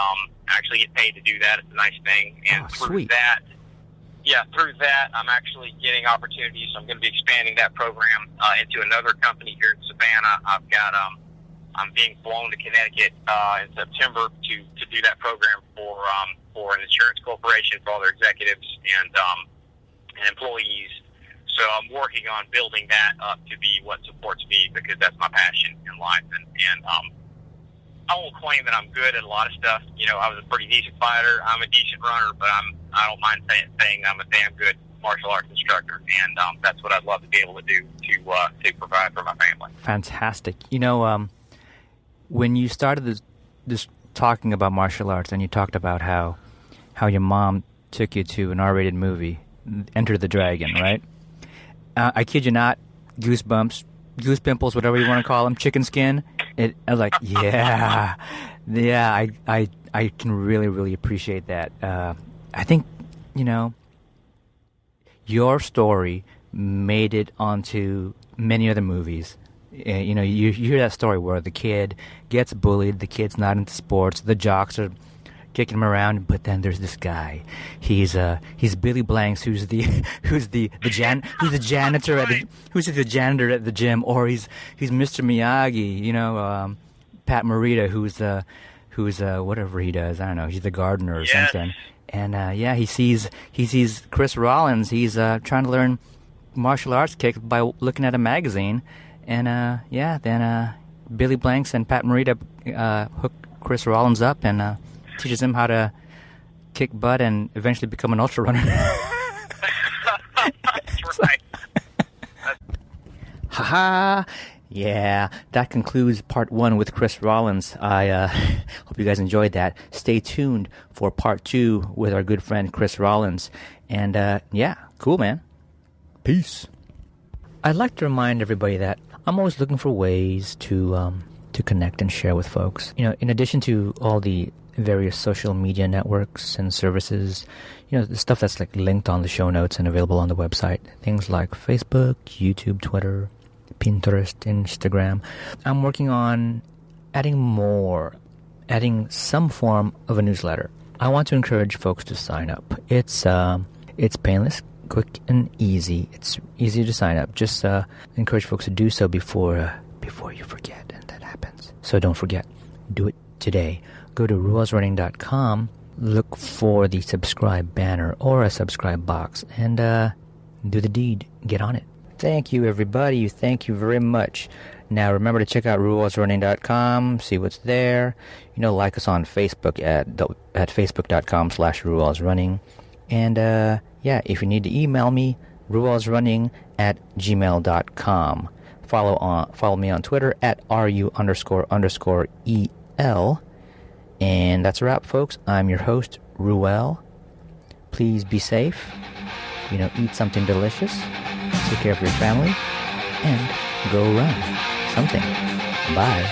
actually get paid to do that. It's a nice thing, and through that, I'm actually getting opportunities. I'm going to be expanding that program into another company here in Savannah. I've got I'm being flown to Connecticut in September to do that program for an insurance corporation for all their executives and employees. So I'm working on building that up to be what supports me, because that's my passion in life. And I won't claim that I'm good at a lot of stuff. I was a pretty decent fighter. I'm a decent runner, but I don't mind saying I'm a damn good martial arts instructor, and that's what I'd love to be able to do to provide for my family. Fantastic. When you started this talking about martial arts, and you talked about how your mom took you to an R-rated movie, Enter the Dragon, right? I kid you not, goosebumps, goose pimples, whatever you want to call them, chicken skin. I was like, yeah, I can really, really appreciate that. I think, your story made it onto many other movies. You hear that story where the kid gets bullied, the kid's not into sports, the jocks are kicking him around, but then there's this guy. He's Billy Blanks, who's the janitor at the gym, or he's Mr. Miyagi, Pat Morita, who's whatever he does, I don't know, he's the gardener or something. And he sees Chris Rawlins. He's trying to learn martial arts kicks by looking at a magazine. And then Billy Blanks and Pat Morita hook Chris Rawlins up and teaches him how to kick butt and eventually become an ultra runner. That's right. Ha-ha! Yeah, that concludes part 1 with Chris Rawlins. I hope you guys enjoyed that. Stay tuned for part 2 with our good friend Chris Rawlins. And cool, man. Peace. I'd like to remind everybody that I'm always looking for ways to connect and share with folks. In addition to all the various social media networks and services, the stuff that's like linked on the show notes and available on the website, things like Facebook, YouTube, Twitter, Pinterest, Instagram. I'm working on adding some form of a newsletter. I want to encourage folks to sign up. It's painless, quick, and easy. It's easy to sign up. Just encourage folks to do so before you forget, and that happens. So don't forget. Do it today. Go to ruwellsrunning.com, look for the subscribe banner or a subscribe box, and do the deed. Get on it. Thank you, everybody. Thank you very much. Now, remember to check out ruwellsrunning.com, see what's there. Like us on Facebook at facebook.com/ruwellsrunning. And, if you need to email me, ruwellsrunning@gmail.com. Follow me on Twitter at @RU__EL. And that's a wrap, folks. I'm your host, Ruel. Please be safe. Eat something delicious. Take care of your family. And go run something. Bye.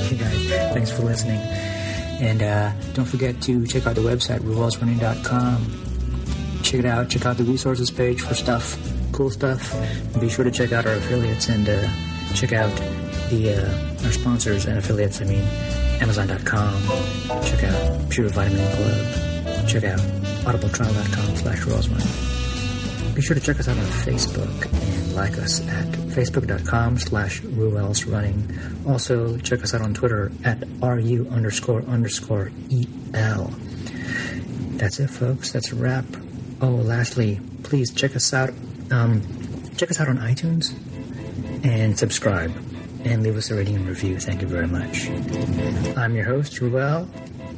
Hey guys, thanks for listening. And don't forget to check out the website, ruwellsrunning.com. Check it out. Check out the resources page for stuff, cool stuff. Be sure to check out our affiliates and check out our sponsors and affiliates, Amazon.com. Check out Pure Vitamin Club. Check out audibletrial.com/RuelsRunning. Be sure to check us out on Facebook and like us at facebook.com/RuelsRunning. Also, check us out on Twitter at RU__EL. That's it, folks. That's a wrap. Oh, lastly, please check us out. Check us out on iTunes and subscribe and leave us a rating and review. Thank you very much. I'm your host, Ruel.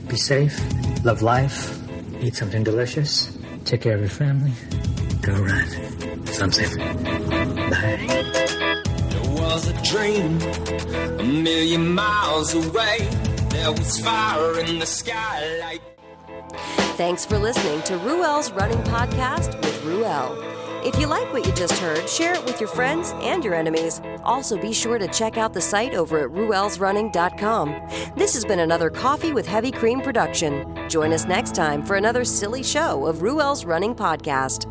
Be safe, love life, eat something delicious, take care of your family, go run. Some safe. Bye. There was a dream a million miles away. There was fire in the sky like... Thanks for listening to Ruel's Running Podcast with Ruel. If you like what you just heard, share it with your friends and your enemies. Also, be sure to check out the site over at ruelsrunning.com. This has been another Coffee with Heavy Cream production. Join us next time for another silly show of Ruel's Running Podcast.